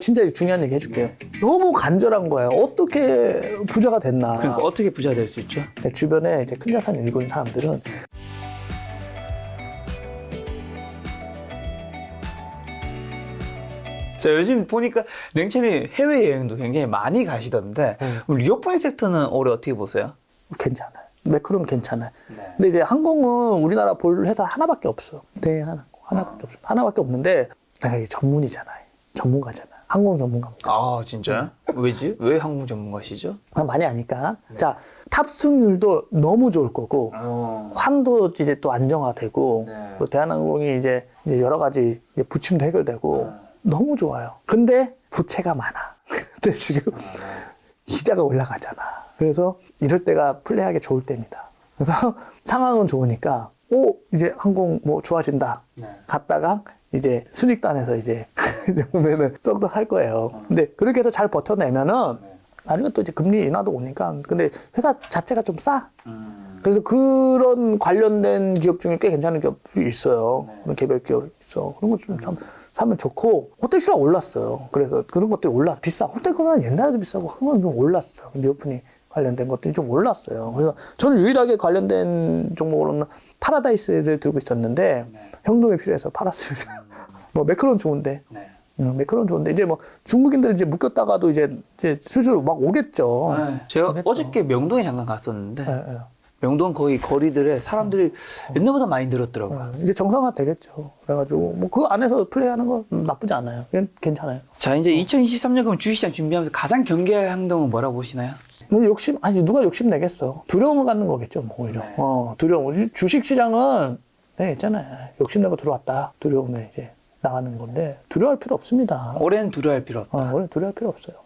진짜 중요한 얘기 해줄게요. 너무 간절한 거예요. 어떻게 부자가 됐나. 그러니까 어떻게 부자가 될 수 있죠? 내 주변에 이제 큰 자산을 일구는 사람들은 자, 요즘 보니까 냉철이 해외여행도 굉장히 많이 가시던데 리오프닝 섹터는 올해 어떻게 보세요? 괜찮아요. 매크로는 괜찮아요. 네. 근데 이제 항공은 우리나라 볼 회사 하나밖에 없어. 하나밖에 없어. 하나밖에 없는데 내가 이게 전문이잖아요. 전문가잖아. 항공 전문가입니다. 아, 진짜요? 왜지? 왜 항공 전문가시죠? 많이 아니까. 자, 탑승률도 너무 좋을 거고 환도 이제 또 안정화되고 네. 또 대한항공이 이제 여러 가지 이제 부침도 해결되고 너무 좋아요. 근데 부채가 많아. 근데 지금 이자가 올라가잖아. 그래서 이럴 때가 플레이하기 좋을 때입니다. 그래서 상황은 좋으니까 이제 항공 뭐 좋아진다. 갔다가 이제 순익단에서 이제 보면은 썩썩 할 거예요. 근데 그렇게 해서 잘 버텨내면은 나중에 또 이제 금리 인하도 오니까 근데 회사 자체가 좀 싸. 그래서 그런 관련된 기업 중에 꽤 괜찮은 기업이 있어요. 그런 개별 기업이 있어. 그런 거 좀 참 사면 좋고 호텔 시장 올랐어요. 그래서 그런 것들이 비싸. 호텔 거는 옛날에도 비싸고 항공은 좀 올랐어. 리오프닝 관련된 것들이 좀 올랐어요. 그래서 저는 유일하게 관련된 종목으로는 파라다이스를 들고 있었는데 현금이 필요해서 팔았습니다. 뭐 매크로는 좋은데. 매크로는 좋은데 이제 뭐 중국인들 이제 묶였다가도 이제 슬슬 막 오겠죠. 제가 오겠죠. 어저께 명동에 잠깐 갔었는데 네. 명동 거의 거리들에 사람들이 옛날보다 많이 늘었더라고요. 이제 정상화 되겠죠. 그래가지고 뭐 그 안에서 플레이하는 거 나쁘지 않아요. 괜찮아요. 자, 이제 2023년 그럼 주식시장 준비하면서 가장 경계할 행동은 뭐라고 보시나요? 근데 누가 욕심 내겠어. 두려움을 갖는 거겠죠, 뭐, 오히려. 두려움. 주식 시장은, 네, 있잖아요. 욕심 내고 들어왔다. 두려움에 이제 나가는 건데, 두려워할 필요 없습니다. 올해는 두려워할 필요 없다. 올해 두려워할 필요 없어요.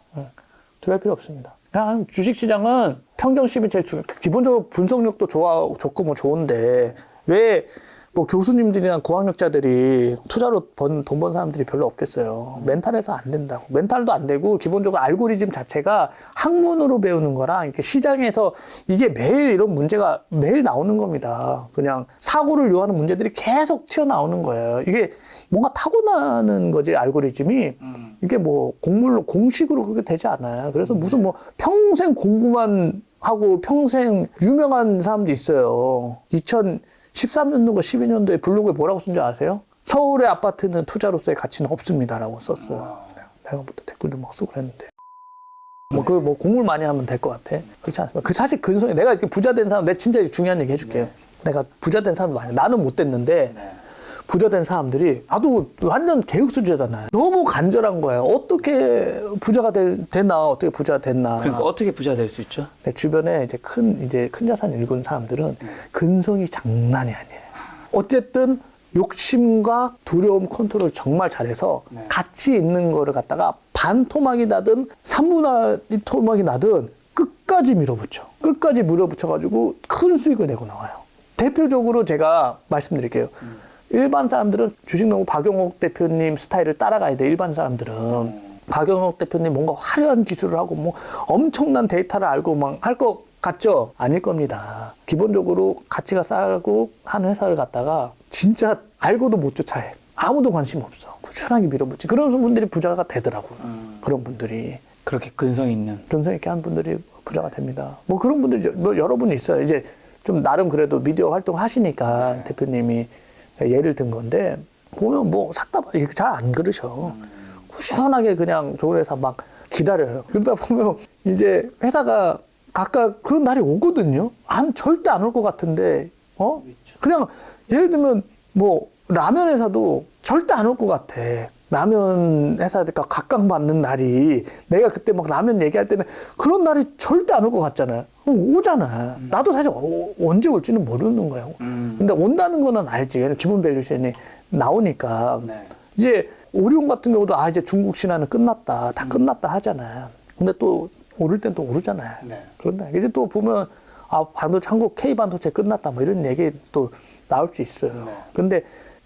두려워할 필요 없습니다. 그냥 주식 시장은 평정심이 제일 중요해요. 기본적으로 분석력도 좋고 뭐 좋은데, 왜 뭐 교수님들이나 고학력자들이 투자로 돈 번 사람들이 별로 없겠어요. 멘탈에서 안 된다고. 멘탈도 안 되고 기본적으로 알고리즘 자체가 학문으로 배우는 거랑 이렇게 시장에서 이게 매일 이런 문제가 매일 나오는 겁니다. 그냥 사고를 요하는 문제들이 계속 튀어나오는 거예요. 이게 뭔가 타고나는 거지, 알고리즘이. 이게 뭐 공식으로 그렇게 되지 않아요. 그래서 무슨 뭐 평생 공부만 하고 평생 유명한 사람도 있어요. 2013년도가 12년도에 블로그에 뭐라고 쓴 줄 아세요? 서울의 아파트는 투자로서의 가치는 없습니다라고 썼어요. 내가 뭐 댓글도 막 쓰고 그랬는데. 뭐 공부를 많이 하면 될 것 같아. 그렇지 않습니까? 그 사실 근성이 내가 이렇게 부자 된 사람, 내가 진짜 중요한 얘기 해줄게요. 내가 부자 된 사람도 많아요. 나는 못 됐는데 부자 된 사람들이 나도 완전 개혁수주잖아요. 너무 간절한 거예요. 어떻게 부자가 되나, 어떻게 부자가 됐나. 그러니까 어떻게 부자 될 수 있죠? 내 주변에 이제 큰 자산을 일구는 사람들은 근성이 장난이 아니에요. 어쨌든 욕심과 두려움 컨트롤 정말 잘해서 가치 있는 거를 갖다가 반 토막이 나든 3분의 토막이 나든 끝까지 밀어붙여. 끝까지 밀어붙여가지고 큰 수익을 내고 나와요. 대표적으로 제가 말씀드릴게요. 일반 사람들은 주식농부 박용옥 대표님 스타일을 따라가야 돼. 일반 사람들은. 박용옥 대표님 뭔가 화려한 기술을 하고 뭐 엄청난 데이터를 알고 막 할 것 같죠? 아닐 겁니다. 기본적으로 가치가 싸고 한 회사를 갖다가 진짜 알고도 못 쫓아해. 아무도 관심 없어. 꾸준하게 밀어붙지. 그런 분들이 부자가 되더라고요. 그런 분들이. 그렇게 근성 있는. 근성 있게 한 분들이 부자가 됩니다. 뭐 그런 분들이 뭐 여러 분 있어요. 이제 좀 나름 그래도 미디어 활동 하시니까 대표님이 예를 든 건데, 보면 뭐 싹 다 이렇게 잘 안 그러셔. 꾸준하게 그냥 좋은 회사 막 기다려요. 그러다 보면 이제 회사가 각각 그런 날이 오거든요. 절대 안 올 것 같은데, 그냥 예를 들면 뭐 라면 회사도 절대 안 올 것 같아. 라면 회사가 각광받는 날이, 내가 그때 막 라면 얘기할 때는 그런 날이 절대 안 올 것 같잖아요. 오잖아. 나도 사실 언제 올지는 모르는 거야. 근데 온다는 거는 알지. 기본 밸류션이 나오니까. 이제 오리온 같은 경우도 이제 중국 신화는 끝났다. 다 끝났다 하잖아. 근데 또 오를 땐 또 오르잖아요. 그런다. 이제 또 보면 반도체, 한국 K반도체 끝났다. 뭐 이런 얘기 또 나올 수 있어요. 근데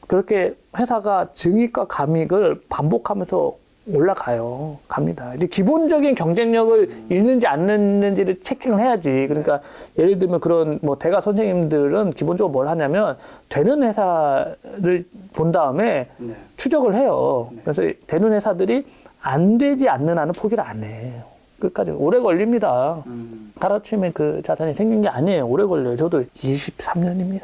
그렇게 회사가 증익과 감익을 반복하면서 올라가요. 갑니다. 이제 기본적인 경쟁력을 잃는지 안 잃는지를 체킹을 해야지. 그러니까 예를 들면 그런 뭐 대가 선생님들은 기본적으로 뭘 하냐면 되는 회사를 본 다음에 추적을 해요. 그래서 되는 회사들이 안 되지 않는 한은 포기를 안 해. 끝까지 오래 걸립니다. 하루아침에 그 자산이 생긴 게 아니에요. 오래 걸려요. 저도 23년입니다.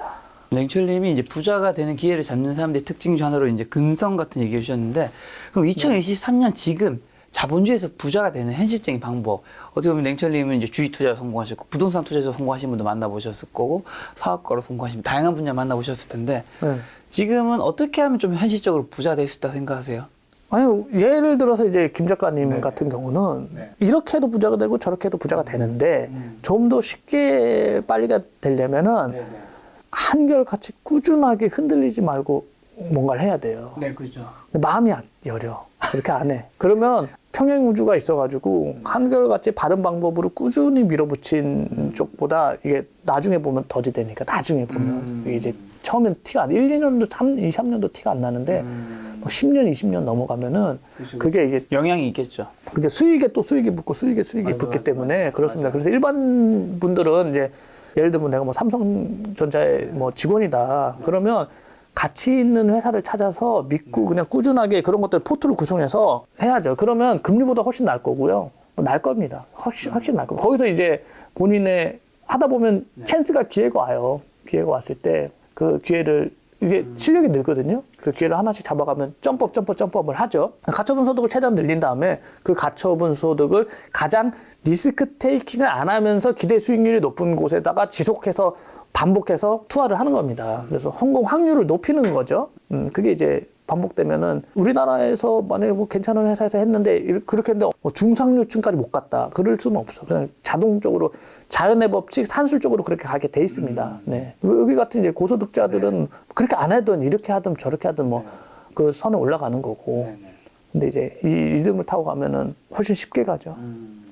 냉철님이 이제 부자가 되는 기회를 잡는 사람들의 특징 중 하나로 이제 근성 같은 얘기해 주셨는데, 그럼 2023년 지금 자본주의에서 부자가 되는 현실적인 방법, 어떻게 보면 냉철님은 이제 주식 투자에 성공하셨고, 부동산 투자에서 성공하신 분도 만나보셨을 거고, 사업가로 성공하신 분, 다양한 분야 만나보셨을 텐데, 네. 지금은 어떻게 하면 좀 현실적으로 부자가 될 수 있다 생각하세요? 아니, 예를 들어서 이제 김 작가님 같은 경우는 이렇게 해도 부자가 되고 저렇게 해도 부자가 되는데 좀 더 쉽게 빨리가 되려면은 한결같이 꾸준하게 흔들리지 말고 뭔가를 해야 돼요. 네, 그렇죠. 근데 마음이 안 여려. 그렇게 안 해. 그러면 평행우주가 있어가지고 한결같이 바른 방법으로 꾸준히 밀어붙인 쪽보다 이게 나중에 보면 더디 되니까 나중에 보면 이제 처음엔 티가 안 1, 2년도 2, 3년도 티가 안 나는데 뭐 10년, 20년 넘어가면은 그게 이게 영향이 있겠죠. 그게 수익에 또 수익이 붙고 수익에 수익이 붙기 때문에 그렇습니다. 그래서 일반 분들은 이제 예를 들면 내가 뭐 삼성전자의 뭐 직원이다. 그러면 가치 있는 회사를 찾아서 믿고 그냥 꾸준하게 그런 것들 포트를 구성해서 해야죠. 그러면 금리보다 훨씬 날 거고요. 날 겁니다. 훨씬 날 겁니다. 거기서 이제 본인의 하다 보면 찬스가 기회가 와요. 기회가 왔을 때 그 기회를 이게 실력이 늘거든요. 그 기회를 하나씩 잡아가면 점프업을 하죠. 가처분 소득을 최대한 늘린 다음에 그 가처분 소득을 가장 리스크 테이킹을 안 하면서 기대 수익률이 높은 곳에다가 지속해서 반복해서 투하를 하는 겁니다. 그래서 성공 확률을 높이는 거죠. 그게 이제 반복되면은 우리나라에서 만약에 뭐 괜찮은 회사에서 했는데 그렇게 했는데 뭐 중상류층까지 못 갔다. 그럴 수는 없어. 그냥 자동적으로 자연의 법칙, 산술적으로 그렇게 가게 돼 있습니다. 네. 여기 같은 이제 고소득자들은 그렇게 안 하든 이렇게 하든 저렇게 하든 뭐 그 선에 올라가는 거고. 근데 이제 이 리듬을 타고 가면은 훨씬 쉽게 가죠.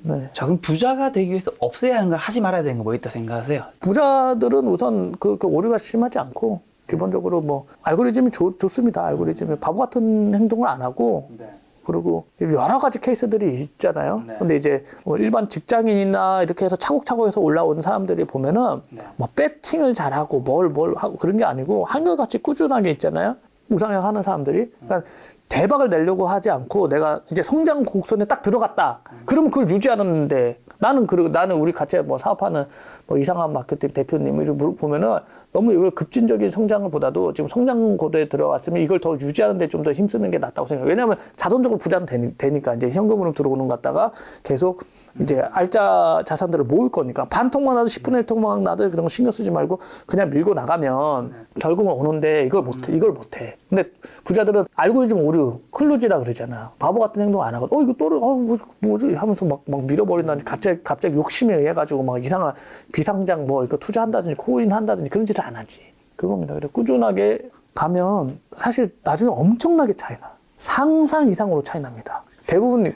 네. 자, 그럼 부자가 되기 위해서 없어야 하는 걸 하지 말아야 되는 거 뭐 있다 생각하세요? 부자들은 우선 그 오류가 심하지 않고 기본적으로 뭐 알고리즘이 좋습니다. 알고리즘이 바보 같은 행동을 안 하고 그리고 여러 가지 케이스들이 있잖아요. 근데 이제 뭐 일반 직장인이나 이렇게 해서 차곡차곡해서 올라오는 사람들이 보면은 뭐 배팅을 잘하고 뭘 하고 그런 게 아니고 한결같이 꾸준하게 있잖아요. 우상향 하는 사람들이. 그러니까 대박을 내려고 하지 않고 내가 이제 성장 곡선에 딱 들어갔다. 그러면 그걸 유지하는데 나는 우리 같이 뭐 사업하는 뭐 이상한 마케팅 대표님을 보면은 너무 이걸 급진적인 성장을 보다도 지금 성장 고도에 들어갔으면 이걸 더 유지하는데 좀 더 힘쓰는 게 낫다고 생각해요. 왜냐하면 자동적으로 부자는 되니까 이제 현금으로 들어오는 것 같다가 계속 이제 알짜 자산들을 모을 거니까 반통만 나도 10분의 1통만 나도 그런 거 신경 쓰지 말고 그냥 밀고 나가면 결국은 오는데 이걸 못해. 근데 부자들은 알고리즘 오류, 클로즈라 그러잖아. 바보 같은 행동 안 하고 이거 뭐지 하면서 막 밀어버린다든지 갑자기 욕심에 의해 가지고 막 이상한 비상장 뭐 이거 투자한다든지 코인 한다든지 그런 짓을 안 하지. 그겁니다. 그래 꾸준하게 가면 사실 나중에 엄청나게 차이나. 상상 이상으로 차이 납니다. 대부분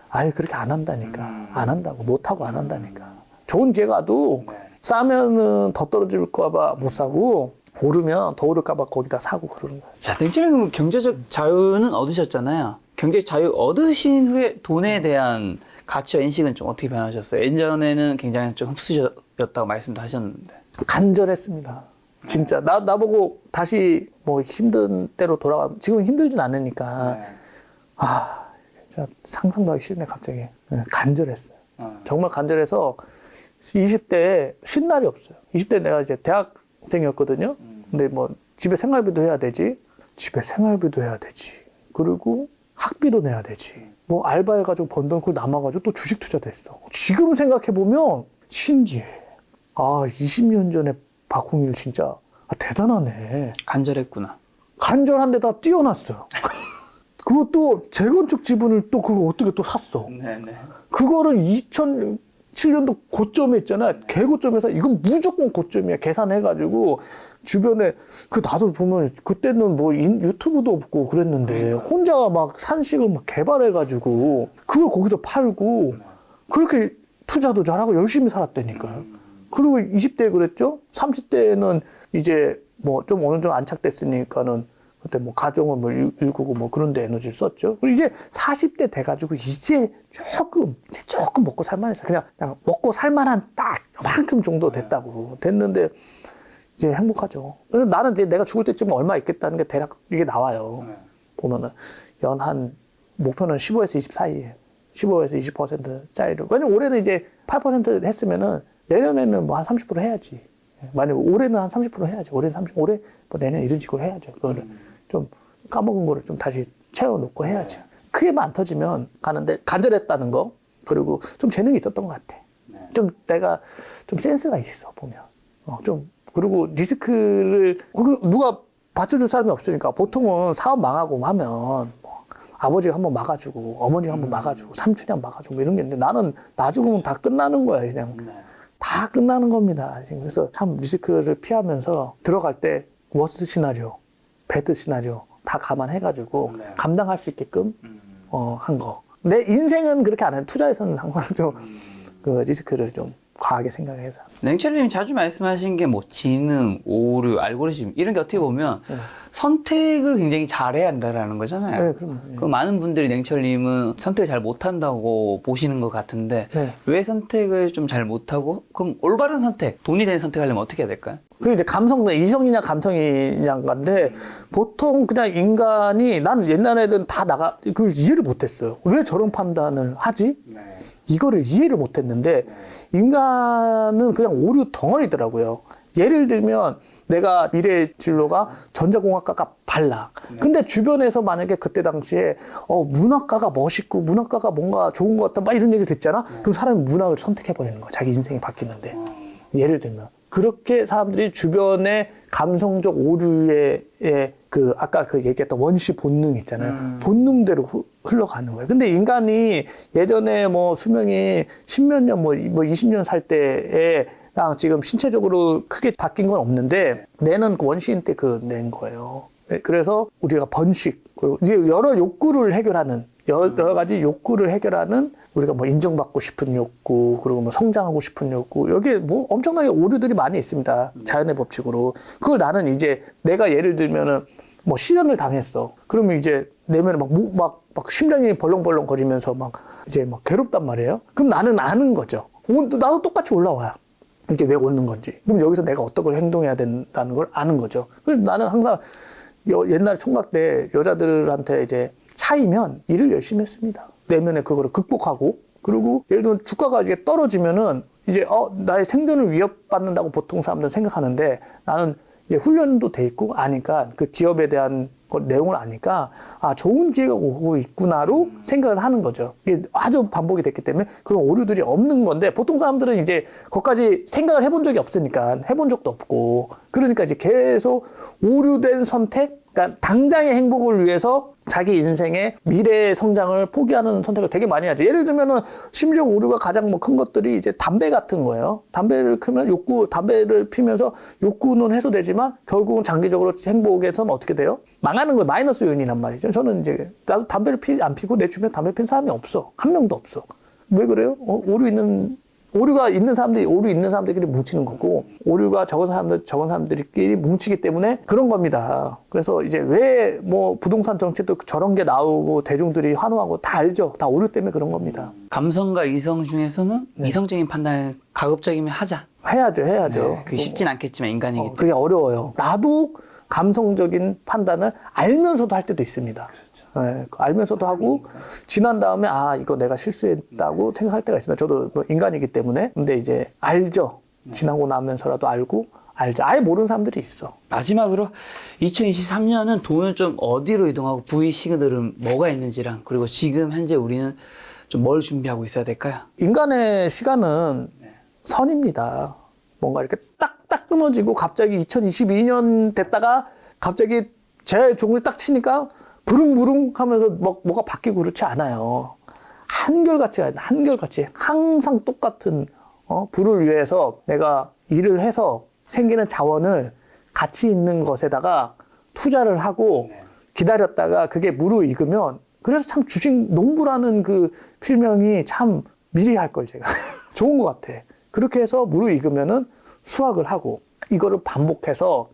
아예 그렇게 안 한다니까. 안 한다고. 못하고 안 한다니까. 좋은 기회가 와도 싸면은 더 떨어질까봐 못 사고 오르면 더 오를까봐 거기다 사고 그러는 거예요. 자, 냉철님 경제적 자유는 얻으셨잖아요. 경제적 자유 얻으신 후에 돈에 대한 가치와 인식은 좀 어떻게 변하셨어요? 예전에는 굉장히 좀 흡수였다고 말씀도 하셨는데. 간절했습니다. 진짜 나보고 다시 뭐 힘든 때로 지금 힘들진 않으니까 진짜 상상도 하기 싫네 갑자기. 간절했어요. 정말 간절해서 20대에 쉰 날이 없어요. 20대 내가 이제 대학생이었거든요. 근데 뭐 집에 생활비도 해야 되지. 그리고 학비도 내야 되지. 뭐 알바해가지고 번 돈 그걸 남아가지고 또 주식 투자도 했어. 지금 생각해보면 신기해. 20년 전에 박홍일 진짜 대단하네. 간절했구나. 간절한 데다 뛰어났어요. 그것도 재건축 지분을 또 그거 어떻게 또 샀어. 네네. 그거를 2007년도 고점에 있잖아. 개고점에서 이건 무조건 고점이야. 계산해가지고 주변에 나도 보면 그때는 뭐 유튜브도 없고 그랬는데 혼자 막 산식을 막 개발해가지고 그걸 거기서 팔고 그렇게 투자도 잘하고 열심히 살았다니까요. 그리고 20대에 그랬죠. 30대에는 이제 뭐 좀 어느 정도 안착됐으니까는 그때 뭐 가정을 뭐 일구고 뭐 그런 데 에너지를 썼죠. 그리고 이제 40대 돼가지고 이제 조금 먹고 살만해서 그냥 먹고 살만한 딱 요만큼 정도 됐는데 이제 행복하죠. 그래서 나는 이제 내가 죽을 때쯤 얼마 있겠다는 게 대략 이게 나와요. 보면은 연 한 목표는 15에서 20 사이에 15에서 20% 짜리로. 왜냐면 올해는 이제 8% 했으면은 내년에는 뭐 한 30% 해야지. 만약 올해는 한 30% 해야지. 올해 올해 뭐 내년 이런 식으로 해야죠. 그거를 좀 까먹은 거를 좀 다시 채워놓고 해야지. 크게만 안 터지면 가는데 간절했다는 거, 그리고 좀 재능이 있었던 것 같아. 좀 내가 좀 센스가 있어 보면. 좀 그리고 리스크를 누가 받쳐줄 사람이 없으니까 보통은 사업 망하고 하면 뭐 아버지가 한번 막아주고 어머니가 한번 막아주고 삼촌이 한번 막아주고 뭐 이런 게 있는데 나는 나 죽으면 다 끝나는 거야 그냥. 다 끝나는 겁니다. 지금. 그래서 참 리스크를 피하면서 들어갈 때 워스트 시나리오, 배드 시나리오 다 감안해가지고 감당할 수 있게끔 한 거. 내 인생은 그렇게 안 해. 투자에서는 항상 좀 그 리스크를 좀 과하게 생각해서. 냉철님이 자주 말씀하신 게 뭐 지능, 오류, 알고리즘 이런 게 어떻게 보면 선택을 굉장히 잘해야 한다라는 거잖아요. 네, 그럼요. 그 많은 분들이 냉철님은 선택을 잘 못한다고 보시는 것 같은데 네. 왜 선택을 좀 잘 못하고 그럼 올바른 선택, 돈이 되는 선택하려면 어떻게 해야 될까요? 그게 이제 이성이냐 감성이냐인데 보통 그냥 인간이 나는 옛날에는 다 그걸 이해를 못했어요. 왜 저런 판단을 하지? 이거를 이해를 못했는데 인간은 그냥 오류 덩어리더라고요. 예를 들면 내가 미래 진로가 전자공학과가 발라. 근데 주변에서 만약에 그때 당시에 문학과가 멋있고 문학과가 뭔가 좋은 것 같다 막 이런 얘기 듣잖아. 그럼 사람이 문학을 선택해버리는 거야. 자기 인생이 바뀌는데. 예를 들면 그렇게 사람들이 주변의 감성적 오류의 그 아까 그 얘기했던 원시 본능 있잖아요. 본능대로 흘러가는 거예요. 근데 인간이 예전에 뭐 수명이 10몇 년 뭐 20년 살 때에 지금 신체적으로 크게 바뀐 건 없는데 뇌는 그 원시인 때 낸 거예요. 그래서 우리가 번식, 그리고 이제 여러 욕구를 해결하는 여러 가지 욕구를 해결하는 우리가 뭐 인정받고 싶은 욕구, 그리고 뭐 성장하고 싶은 욕구, 여기에 뭐 엄청나게 오류들이 많이 있습니다. 자연의 법칙으로. 그걸 나는 이제 내가 예를 들면은 뭐 실현을 당했어. 그러면 이제 내면에 막 심장이 벌렁벌렁 거리면서 막 이제 막 괴롭단 말이에요. 그럼 나는 아는 거죠. 나도 똑같이 올라와요. 이게 왜 오는 건지. 그럼 여기서 내가 어떤 걸 행동해야 된다는 걸 아는 거죠. 그래서 나는 항상 옛날 총각 때 여자들한테 이제 차이면 일을 열심히 했습니다. 내면에 그거를 극복하고, 그리고 예를 들면 주가가 이제 떨어지면은 이제 나의 생존을 위협받는다고 보통 사람들은 생각하는데 나는 이제 훈련도 돼 있고 아니까 그 기업에 대한 내용을 아니까 좋은 기회가 오고 있구나로 생각을 하는 거죠. 이게 아주 반복이 됐기 때문에 그런 오류들이 없는 건데 보통 사람들은 이제 거기까지 생각을 해본 적이 없으니까 해본 적도 없고 그러니까 이제 계속 오류된 선택, 그러니까 당장의 행복을 위해서 자기 인생의 미래의 성장을 포기하는 선택을 되게 많이 하죠. 예를 들면은 심리적 오류가 가장 뭐 큰 것들이 이제 담배 같은 거예요. 담배를 피면 담배를 피면서 욕구는 해소되지만 결국은 장기적으로 행복에서는 어떻게 돼요? 망하는 거예요. 마이너스 요인이란 말이죠. 저는 이제 나도 담배를 안 피고 내 주변에 담배 피는 사람이 없어. 한 명도 없어. 왜 그래요? 오류가 있는 사람들이 오류 있는 사람들끼리 뭉치는 거고 오류가 적은 사람들끼리 뭉치기 때문에 그런 겁니다. 그래서 이제 왜 뭐 부동산 정책도 저런 게 나오고 대중들이 환호하고 다 알죠. 다 오류 때문에 그런 겁니다. 감성과 이성 중에서는 이성적인 판단을 가급적이면 하자. 해야죠. 네, 그게 쉽진 않겠지만 인간이기 때문에. 그게 어려워요. 나도 감성적인 판단을 알면서도 할 때도 있습니다. 네, 알면서도 하고 지난 다음에 이거 내가 실수했다고 생각할 때가 있습니다. 저도 뭐 인간이기 때문에. 근데 이제 알죠. 지나고 나면서라도 알죠. 아예 모르는 사람들이 있어. 마지막으로 2023년은 돈을 좀 어디로 이동하고 부의 시그널은 뭐가 있는지랑 그리고 지금 현재 우리는 좀 뭘 준비하고 있어야 될까요? 인간의 시간은 선입니다. 뭔가 이렇게 딱딱 끊어지고 갑자기 2022년 됐다가 갑자기 제 종을 딱 치니까 부릉부릉 하면서 뭐가 바뀌고 그렇지 않아요. 한결같이 항상 똑같은 부를 위해서 내가 일을 해서 생기는 자원을 가치 있는 것에다가 투자를 하고 기다렸다가 그게 무르익으면 그래서 참 주식 농부라는 그 필명이 참 미리 할 걸 제가 좋은 것 같아. 그렇게 해서 무르익으면은 수확을 하고 이거를 반복해서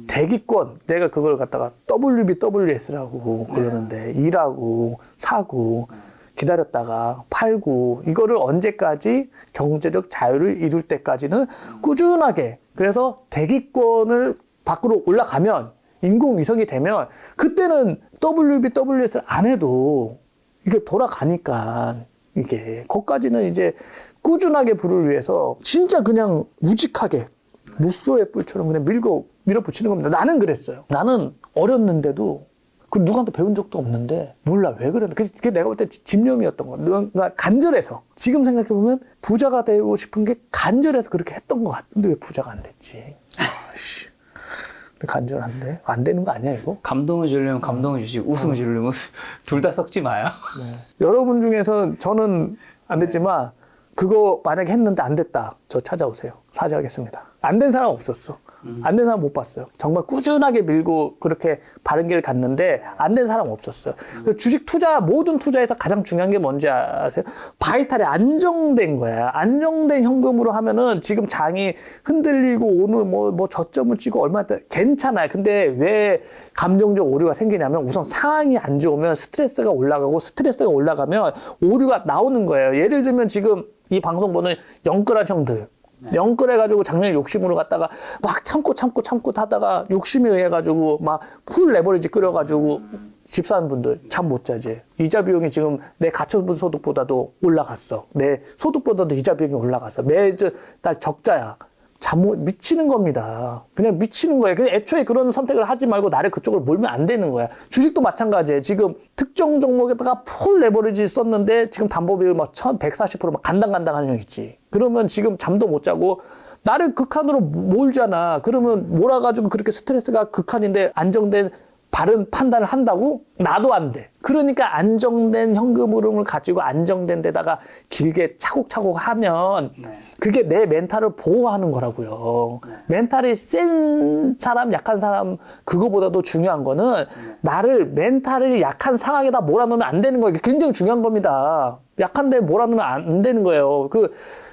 대기권, 내가 그걸 갖다가 WBWS라고 그러는데 일하고 사고 기다렸다가 팔고 이거를 언제까지 경제적 자유를 이룰 때까지는 꾸준하게, 그래서 대기권을 밖으로 올라가면 인공위성이 되면 그때는 WBWS를 안 해도 이게 돌아가니까 이게 거기까지는 이제 꾸준하게 부를 위해서 진짜 그냥 우직하게 무쏘의 뿔처럼 그냥 밀어붙이는 겁니다. 나는 그랬어요. 나는 어렸는데도 그 누구한테 배운 적도 없는데 몰라 왜 그랬나. 그게 내가 볼 때 집념이었던 거야. 누가 간절해서. 지금 생각해보면 부자가 되고 싶은 게 간절해서 그렇게 했던 것 같은데 왜 부자가 안 됐지. 간절한데 안 되는 거 아니야 이거? 감동을 주려면 감동을 주시고 웃음을 주려면 웃음. 둘 다 섞지 마요. 네. 여러분 중에서 저는 안 됐지만 그거 만약에 했는데 안 됐다. 저 찾아오세요. 사죄하겠습니다. 안 된 사람 없었어. 안 된 사람 못 봤어요. 정말 꾸준하게 밀고 그렇게 바른 길을 갔는데 안 된 사람 없었어요. 그래서 주식 투자, 모든 투자에서 가장 중요한 게 뭔지 아세요? 바이탈이 안정된 거야. 안정된 현금으로 하면은 지금 장이 흔들리고 오늘 뭐 저점을 찍고 얼마 때 괜찮아요. 근데 왜 감정적 오류가 생기냐면 우선 상황이 안 좋으면 스트레스가 올라가고 스트레스가 올라가면 오류가 나오는 거예요. 예를 들면 지금 이 방송 보는 영끌한 형들. 영끌해가지고 작년에 욕심으로 갔다가 막 참고 하다가 욕심에 의해가지고 막 풀 레버리지 끌어가지고 집 사는 분들 잠 못 자지. 이자 비용이 지금 내 가처분 소득보다도 올라갔어. 내 소득보다도 이자 비용이 올라갔어. 매달 적자야. 미치는 겁니다. 그냥 미치는 거예요. 그냥 애초에 그런 선택을 하지 말고 나를 그쪽으로 몰면 안 되는 거야. 주식도 마찬가지예요. 지금 특정 종목에다가 풀 레버리지 썼는데 지금 담보비율 막 140% 막 간당간당한 형 있지. 그러면 지금 잠도 못 자고 나를 극한으로 몰잖아. 그러면 몰아가지고 그렇게 스트레스가 극한인데 안정된 바른 판단을 한다고? 나도 안 돼. 그러니까 안정된 현금 흐름을 가지고 안정된 데다가 길게 차곡차곡 하면 그게 내 멘탈을 보호하는 거라고요. 멘탈이 센 사람, 약한 사람 그거보다도 중요한 거는 나를 멘탈이 약한 상황에다 몰아넣으면 안 되는 거예요. 이게 굉장히 중요한 겁니다. 약한데 몰아넣으면 안 되는 거예요.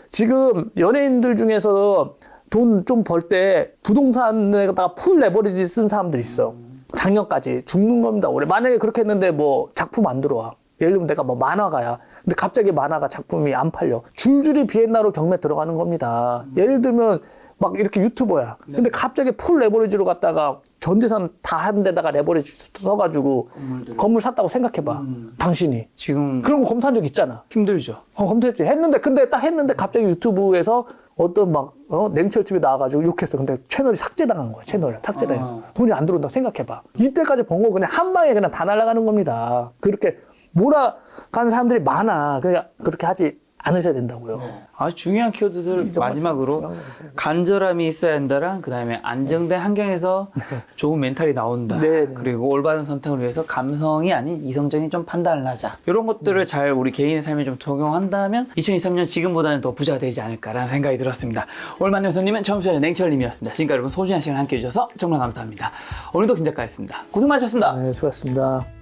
지금 연예인들 중에서 돈 좀 벌 때 부동산에다가 풀 레버리지 쓴 사람들 있어. 작년까지 죽는 겁니다. 올해 만약에 그렇게 했는데 뭐 작품 안 들어와. 예를 들면 내가 뭐 만화가야. 근데 갑자기 만화가 작품이 안 팔려. 줄줄이 비엔나로 경매 들어가는 겁니다. 예를 들면 막 이렇게 유튜버야. 근데 갑자기 풀 레버리지로 갔다가 전 재산 다 한 데다가 레버리지 써가지고 건물 샀다고 생각해봐. 당신이. 지금 그런 거 검토한 적 있잖아. 힘들죠. 검토했지. 근데 딱 했는데 갑자기 유튜브에서 어떤 냉철 TV 나와가지고 욕했어. 근데 채널이 삭제당한 거야. 채널을 삭제당했어. 돈이 안 들어온다고 생각해봐. 이때까지 번 거 그냥 한 방에 그냥 다 날아가는 겁니다. 그렇게 몰아가는 사람들이 많아. 그냥 그렇게 하지 않으셔야 된다고요. 아주 중요한 키워드들 마지막으로 간절함이 있어야 한다랑 그다음에 안정된 환경에서 좋은 멘탈이 나온다. 네네. 그리고 올바른 선택을 위해서 감성이 아닌 이성적인 좀 판단을 하자. 이런 것들을 잘 우리 개인의 삶에 좀 적용한다면 2023년 지금보다는 더 부자가 되지 않을까라는 생각이 들었습니다. 오늘 만난 손님은 처음 시간에 냉철님이었습니다. 지금까지 여러분 소중한 시간 함께 해주셔서 정말 감사합니다. 오늘도 김 작가였습니다. 고생 많으셨습니다. 네, 수고하셨습니다.